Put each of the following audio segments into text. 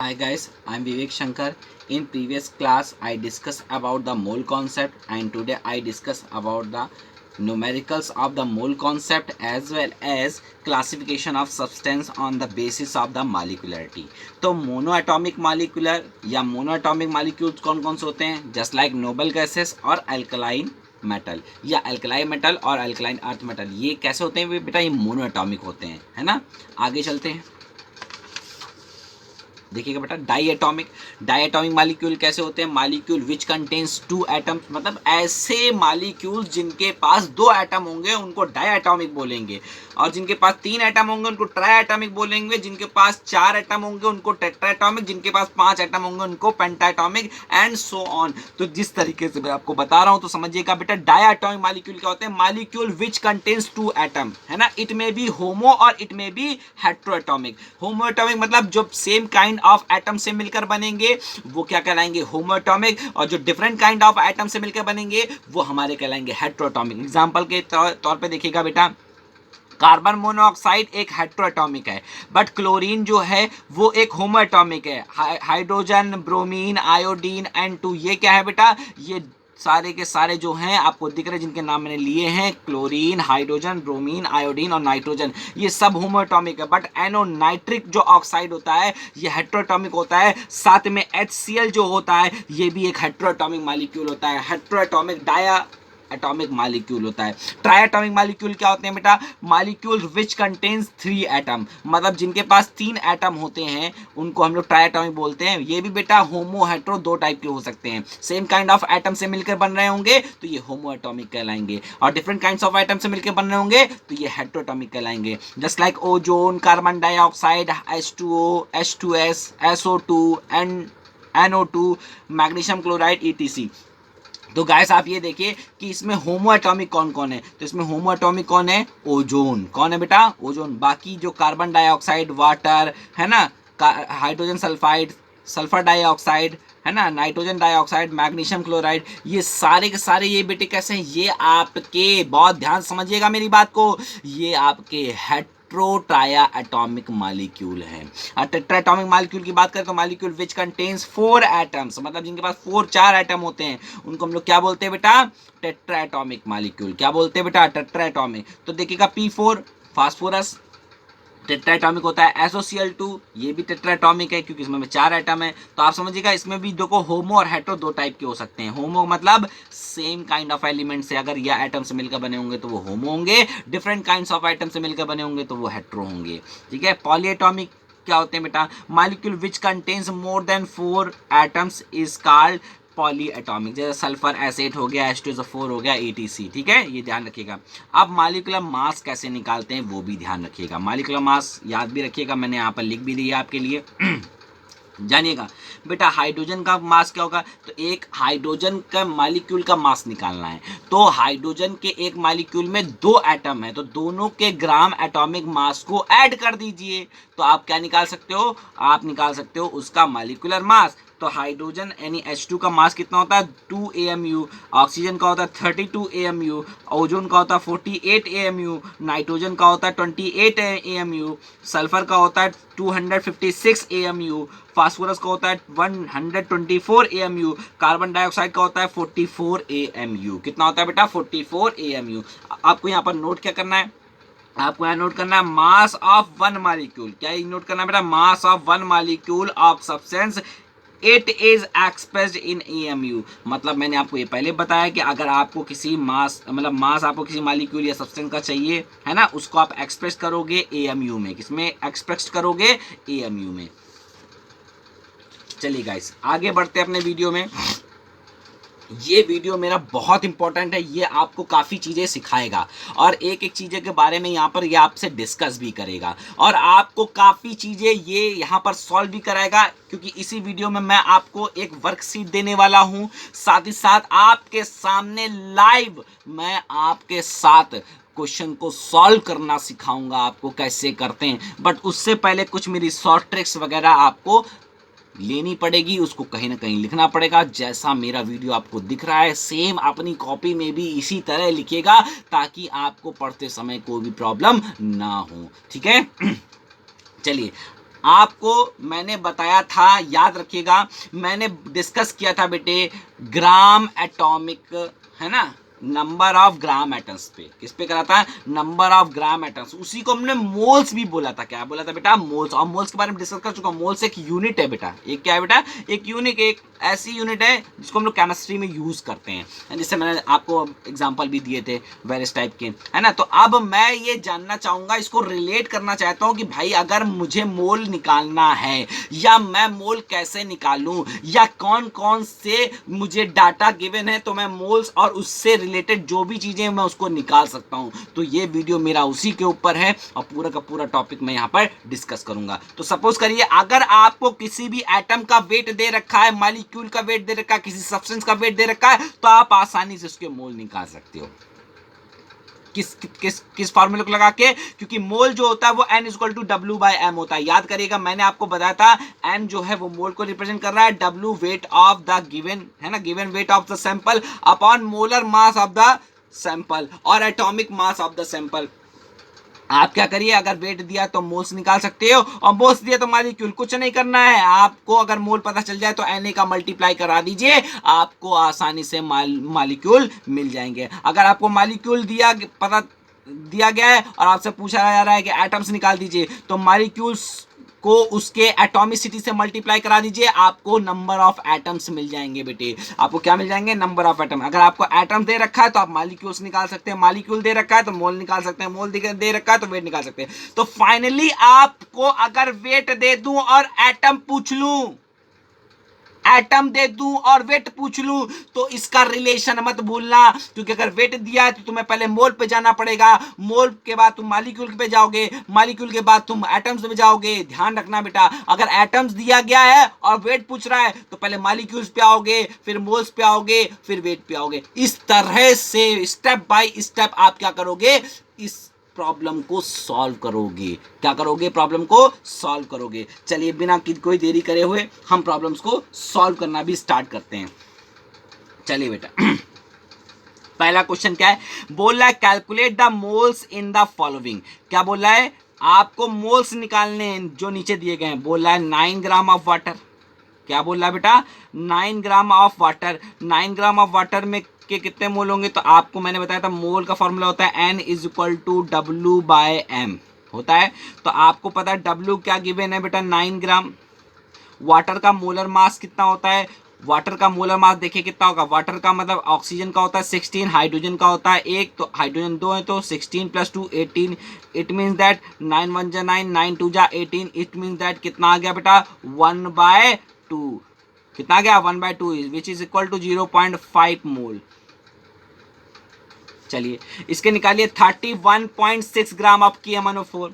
Hi guys, I'm Vivek Shankar. In previous class, I discussed about the mole concept, and today I discuss about the numericals of the mole concept as well as classification of substance on the basis of the molecularity. तो monoatomic molecular या monoatomic molecules कौन कौन से होते हैं? Just like noble gases और alkaline metal या alkaline metal और अल्कलाइन अर्थ मेटल, ये कैसे होते हैं बेटा? ये मोनोएटॉमिक होते हैं, है ना। आगे चलते हैं, देखिएगा बेटा। डाई एटॉमिक मॉलिक्यूल कैसे होते हैं? Molecule which contains two atoms, मतलब ऐसे मॉलिक्यूल जिनके पास दो एटम होंगे उनको डाई एटॉमिक बोलेंगे, और जिनके पास तीन एटम होंगे उनको ट्राई एटॉमिक बोलेंगे, जिनके पास चार एटम होंगे उनको टेट्रा एटॉमिक, जिनके पास पांच एटम होंगे उनको पेंटा एटॉमिक एंड सो ऑन। तो जिस तरीके से मैं आपको बता रहा हूं तो समझिएगा बेटा। डाई एटॉमिक मॉलिक्यूल क्या होते हैं? Molecule which contains two atom, है ना। इट मे बी होमो और it may be heteroatomic. Homo atomic मतलब जो सेम काइंड ऑफ एटम से मिलकर बनेंगे वो क्या कहलाएंगे? होमो एटॉमिक, और जो डिफरेंट काइंड ऑफ एटम से मिलकर बनेंगे वो हमारे कहलाएंगे हेट्रोएटॉमिक। एग्जांपल के तौर पे देखिएगा बेटा, कार्बन मोनोऑक्साइड एक हेट्रोएटॉमिक है, बट क्लोरीन जो है वो एक होमोएटॉमिक है। Hydrogen, bromine, iodine and two, ये क्या है बेटा? ये सारे के सारे जो हैं आपको दिख रहे हैं, जिनके नाम मैंने लिए हैं, क्लोरीन, हाइड्रोजन, ब्रोमीन, आयोडीन और नाइट्रोजन, ये सब होमोएटॉमिक है। बट एनो नाइट्रिक जो ऑक्साइड होता है ये हेट्रोएटॉमिक होता है। साथ में HCl जो होता है ये भी एक हेट्रोएटॉमिक मॉलिक्यूल होता है। हेट्रोएटॉमिक डाया एटॉमिक मॉलिक्यूल होता है। ट्राई एटॉमिक मॉलिक्यूल क्या होते हैं बेटा? Molecule which contains three atom, मतलब जिनके पास तीन एटम होते हैं उनको हम लोग ट्राई एटॉमिक बोलते हैं। ये भी बेटा होमो हेट्रो दो टाइप के हो सकते हैं। सेम काइंड ऑफ एटम से मिलकर बन रहे होंगे तो ये होमो एटॉमिक कहलाएंगे, और डिफरेंट काइंड्स ऑफ एटम से मिलकर बन रहे होंगे तो ये हेट्रोएटॉमिक कहलाएंगे। Just like ozone, carbon dioxide, H2O, H2S, SO2 and NO2, magnesium chloride ETC। तो गाइस आप ये देखिए कि इसमें होमो एटॉमिक कौन कौन है। तो इसमें होमो एटॉमिक कौन है? ओजोन। कौन है बेटा? ओजोन। बाकी जो कार्बन डाइऑक्साइड, वाटर, है ना, हाइड्रोजन सल्फाइड, सल्फर डाइऑक्साइड, है ना, नाइट्रोजन डाइऑक्साइड, मैग्नीशियम क्लोराइड, ये सारे के सारे ये बेटे कैसे हैं? ये आपके, बहुत ध्यान समझिएगा मेरी बात को, ये आपके हेट्रोट्राया एटॉमिक मॉलिक्यूल है। और टेट्रा एटॉमिक मॉलिक्यूल की बात करें तो molecule which contains four atoms, मतलब जिनके पास चार एटम होते हैं उनको हम लोग क्या बोलते हैं बेटा? Tetra atomic molecule. क्या बोलते हैं बेटा? Tetra atomic. तो देखिएगा P4 फास्फोरस टेट्रा एटॉमिक होता है। SOCl2 ये भी टेट्रा एटॉमिक है क्योंकि इसमें चार एटम है। तो आप समझिएगा इसमें भी देखो होमो और हेट्रो दो टाइप के हो सकते हैं। होमो मतलब सेम काइंड ऑफ एलिमेंट से अगर यह एटम से मिलकर बने होंगे तो वो होमो होंगे, डिफरेंट काइंड्स ऑफ एटम से मिलकर बने होंगे तो वो हेट्रो होंगे। ठीक है। पॉलीएटॉमिक क्या होते हैं बेटा? Molecule which contains more than four atoms is called poly atomic. जैसे सल्फर एसिड हो गया, H2SO4 हो गया, ETC। ठीक है, ये ध्यान रखिएगा। अब मॉलिक्यूलर मास कैसे निकालते हैं वो भी ध्यान रखिएगा। मॉलिक्यूलर मास याद भी रखिएगा, मैंने यहाँ पर लिख भी दिया आपके लिए। जानिएगा बेटा, हाइड्रोजन का मास क्या होगा? तो एक हाइड्रोजन का मॉलिक्यूल का मास निकालना है तो हाइड्रोजन के एक मॉलिक्यूल में दो एटम है तो दोनों के ग्राम एटॉमिक मास को ऐड कर दीजिए। तो आप क्या निकाल सकते हो? आप निकाल सकते हो उसका मॉलिक्यूलर मास। तो हाइड्रोजन यानी H2 का मास कितना होता है? 2 AMU। ऑक्सीजन का होता है 32 AMU। ओजोन का होता है 48 AMU। नाइट्रोजन का होता है 28 AMU। सल्फर का होता है 256 AMU। फास्फोरस का होता है 124 AMU। कार्बन डाइऑक्साइड का होता है 44 AMU। कितना होता है बेटा? 44 AMU। आपको यहाँ पर नोट क्या करना है? आपको यहाँ नोट करना है मास ऑफ वन मॉलिक्यूल। क्या नोट करना है बेटा? Mass of one molecule of substance it is expressed in AMU। मतलब मैंने आपको ये पहले बताया कि अगर आपको किसी मास, मतलब मास आपको किसी मॉलिक्यूल या सब्सटेंस का चाहिए, है ना, उसको आप एक्सप्रेस करोगे AMU में। किसमें एक्सप्रेस करोगे? AMU में। चलिए गाइस आगे बढ़ते हैं अपने वीडियो में। ये वीडियो मेरा बहुत इंपॉर्टेंट है, ये आपको काफ़ी चीज़ें सिखाएगा और एक एक चीज़ें के बारे में यहाँ पर ये आपसे डिस्कस भी करेगा और आपको काफ़ी चीज़ें ये यहाँ पर सॉल्व भी कराएगा, क्योंकि इसी वीडियो में मैं आपको एक वर्कशीट देने वाला हूँ। साथ ही साथ आपके सामने लाइव मैं आपके साथ क्वेश्चन को सॉल्व करना सिखाऊंगा, आपको कैसे करते हैं। बट उससे पहले कुछ मेरी शॉर्ट ट्रिक्स वगैरह आपको लेनी पड़ेगी, उसको कहीं ना कहीं लिखना पड़ेगा। जैसा मेरा वीडियो आपको दिख रहा है सेम अपनी कॉपी में भी इसी तरह लिखिएगा ताकि आपको पढ़ते समय कोई भी प्रॉब्लम ना हो। ठीक है। चलिए आपको मैंने बताया था, याद रखिएगा, मैंने डिस्कस किया था बेटे ग्राम एटॉमिक, है ना, नंबर ऑफ ग्राम एटम्स पे। किस पे करा था? Number of gram atoms. उसी को हमने मोल्स भी बोला था। क्या बोला था बेटा? मोल्स। और मोल्स के बारे में डिस्कस कर चुका हूं। मोल्स एक यूनिट है बेटा। एक क्या है बेटा? एक यूनिट, एक ऐसी यूनिट है जिसको हम लोग केमिस्ट्री में यूज करते हैं, जिससे मैंने आपको एग्जांपल भी दिए थे वेरियस टाइप के, है ना। तो अब मैं ये जानना चाहूंगा, इसको रिलेट करना चाहता हूं कि भाई अगर मुझे मोल निकालना है, या मैं मोल कैसे निकालूं, या कौन कौन से मुझे डाटा गिवन है तो मैं मोल्स और उससे रिलेटेड जो भी चीजें मैं उसको निकाल सकता हूं। तो ये वीडियो मेरा उसी के ऊपर है और पूरा का पूरा टॉपिक मैं यहां पर डिस्कस करूंगा। तो सपोज करिए अगर आपको किसी भी एटम का वेट दे रखा है, मॉलिक्यूल का वेट दे रखा है, किसी सब्सटेंस का वेट दे रखा है, तो आप आसानी से उसके मोल निकाल सकते हो। किस किस किस फार्मूले को लगा के? क्योंकि मोल जो होता है वो n equal to W by M होता है। याद करिएगा, मैंने आपको बताया था n जो है वो मोल को रिप्रेजेंट कर रहा है, w weight of the given, है ना, given weight of the sample upon molar mass of the sample और atomic mass of the sample. आप क्या करिए, अगर वेट दिया तो मोल्स निकाल सकते हो, और मोल्स दिया तो मॉलिक्यूल। कुछ नहीं करना है आपको, अगर मोल पता चल जाए तो Na का मल्टीप्लाई करा दीजिए, आपको आसानी से मॉलिक्यूल मिल जाएंगे। अगर आपको मॉलिक्यूल पता दिया गया है और आपसे पूछा जा रहा है कि एटम्स निकाल दीजिए, तो मॉलिक्यूल्स को उसके एटॉमिसिटी से मल्टीप्लाई करा दीजिए, आपको नंबर ऑफ एटम्स मिल जाएंगे बेटे। आपको क्या मिल जाएंगे? Number of atom. अगर आपको एटम दे रखा है तो आप मॉलिक्यूल्स निकाल सकते हैं, मॉलिक्यूल दे रखा है तो मोल निकाल सकते हैं, मोल दे रखा है तो वेट निकाल सकते हैं। तो फाइनली आपको अगर वेट दे दूं और एटम पूछ लूं, एटम दे दूं और वेट पूछ लूं, तो इसका रिलेशन मत भूलना। क्योंकि अगर वेट दिया है तो तुम्हें पहले मोल पे जाना पड़ेगा, मोल के बाद तुम मॉलिक्यूल पे जाओगे, मॉलिक्यूल के बाद तुम एटम्स पे जाओगे। ध्यान रखना बेटा, अगर एटम्स दिया गया है और वेट पूछ रहा है तो पहले मॉलिक्यूल्स पे आओगे, फिर मोल्स पे आओगे, फिर वेट पे आओगे। इस तरह से स्टेप बाय स्टेप आप क्या करोगे? इस प्रॉब्लम को सॉल्व करोगे। क्या करोगे? प्रॉब्लम को सॉल्व करोगे। चलिए बिना कोई देरी करे हुए हम प्रॉब्लम्स को सॉल्व करना भी स्टार्ट करते हैं। चलिए बेटा पहला क्वेश्चन क्या है? बोल रहा है calculate the moles in the following. क्या बोल रहा है? आपको मोल्स निकालने जो नीचे दिए गए हैं। बोल रहा है 9 ग्राम ऑफ वाटर। क्या बोल रहा है बेटा? 9 gram of water. 9 gram of water में के कितने मोल होंगे? तो आपको मैंने बताया था मोल का फॉर्मूला होता है n is equal to W by M होता है। तो आपको पता है W क्या गिवन है बेटा? 9 ग्राम। वाटर का मोलर मास कितना होता है? वाटर का मोलर मास देखिए कितना होगा। वाटर का मतलब ऑक्सीजन का होता है 16, हाइड्रोजन का होता है 1, तो हाइड्रोजन 2 है तो 16 प्लस 2 18। इट मीन्स दैट 9 1 जा 9, 9 2 जा 18। इट मीन्स दैट कितना आ गया बेटा? 1/2। कितना आ गया? 1/2 विच इज इक्वल टू 0.5 मोल। चलिए इसके निकालिए 31.6 ग्राम ऑफ KMnO4।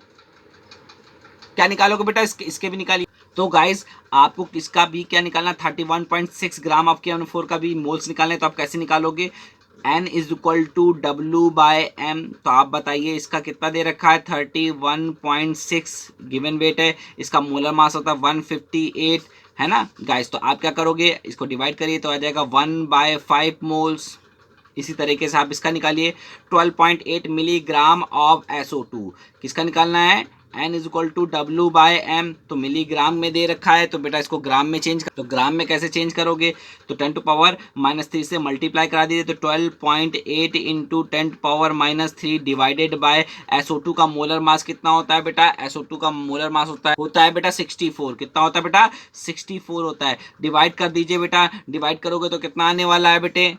क्या निकालोगे बेटा? इसके भी निकालिए। तो गाइस आपको किसका भी क्या निकालना? 31.6 ग्राम ऑफ KMnO4 का भी मोल्स निकालने। तो आप कैसे निकालोगे? n is equal to W by M. तो आप बताइए इसका कितना दे रखा है? 31.6 गिवन वेट है। इसका मोलर मास होता है 158, है ना गाइस। तो आप क्या करोगे? इसको डिवाइड करिए तो आ जाएगा 1/5 मोल्स। इसी तरीके से आप इसका निकालिए 12.8 मिलीग्राम ऑफ SO2। किसका निकालना है? n is equal to W by M. तो मिलीग्राम में दे रखा है तो बेटा इसको ग्राम में चेंज कर। तो ग्राम में कैसे चेंज करोगे? तो 10⁻³ से मल्टीप्लाई करा दीजिए। तो 12.8 इंटू 10⁻³ डिवाइडेड बाय SO2 का मोलर मास कितना होता है बेटा? SO2 का मोलर मास होता है बेटा 64। कितना होता है बेटा? 64 होता है। डिवाइड कर दीजिए बेटा। डिवाइड करोगे तो कितना आने वाला है बेटे?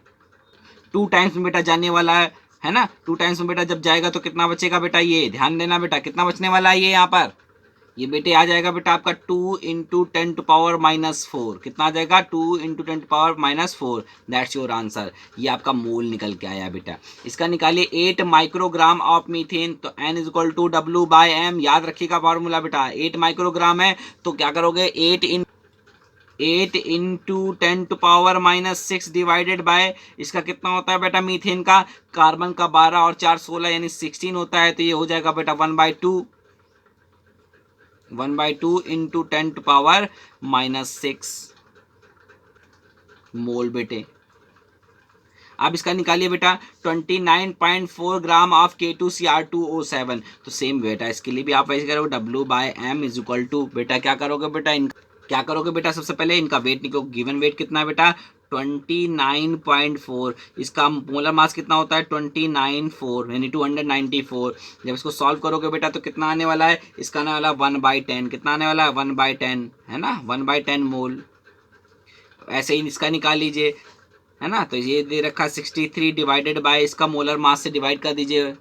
2 टाइम्स में बेटा जाने वाला है ना। 2 टाइम्स में बेटा जब जाएगा तो कितना बचेगा बेटा? ये ध्यान देना बेटा, कितना बचने वाला है ये यहाँ पर? ये बेटे आ जाएगा बेटा आपका 2 इंटू 10⁻⁻4। कितना आ जाएगा? 2 इंटू 10⁻⁻4। That's your answer. ये आपका मोल निकल के आया बेटा। इसका निकालिए 8 माइक्रोग्राम ऑफ मीथेन। तो n is equal to W by M. याद रखिएगा फॉर्मूला बेटा, 8 माइक्रोग्राम है तो क्या करोगे? 8 इंटू 10⁻⁻6 डिवाइडेड बाय इसका कितना होता है बेटा? मीथेन का कार्बन का 12 और 4 16 यानी 16 होता है। तो ये हो जाएगा बेटा 1/2 इंटू 10⁻⁻6 मोल बेटे। आप इसका निकालिए बेटा 29.4 ग्राम ऑफ K2Cr2O7। तो सेम बेटा इसके लिए भी आप वैसे करोगे W/m इज इक्वल टू बेटा क्या करोगे बेटा, क्या करोगे बेटा, सबसे पहले इनका वेट निकालो। गिवन वेट कितना है बेटा 29.4, इसका मोलर मास कितना होता है 29.4 यानी 294। जब इसको सॉल्व करोगे बेटा तो कितना आने वाला है, इसका आने वाला 1/10। कितना आने वाला है 1/10 है ना, 1/10 मोल। ऐसे ही इसका निकाल लीजिए है ना। तो ये दे रखा 63 डिवाइडेड बाय इसका मोलर मास से डिवाइड कर दीजिए।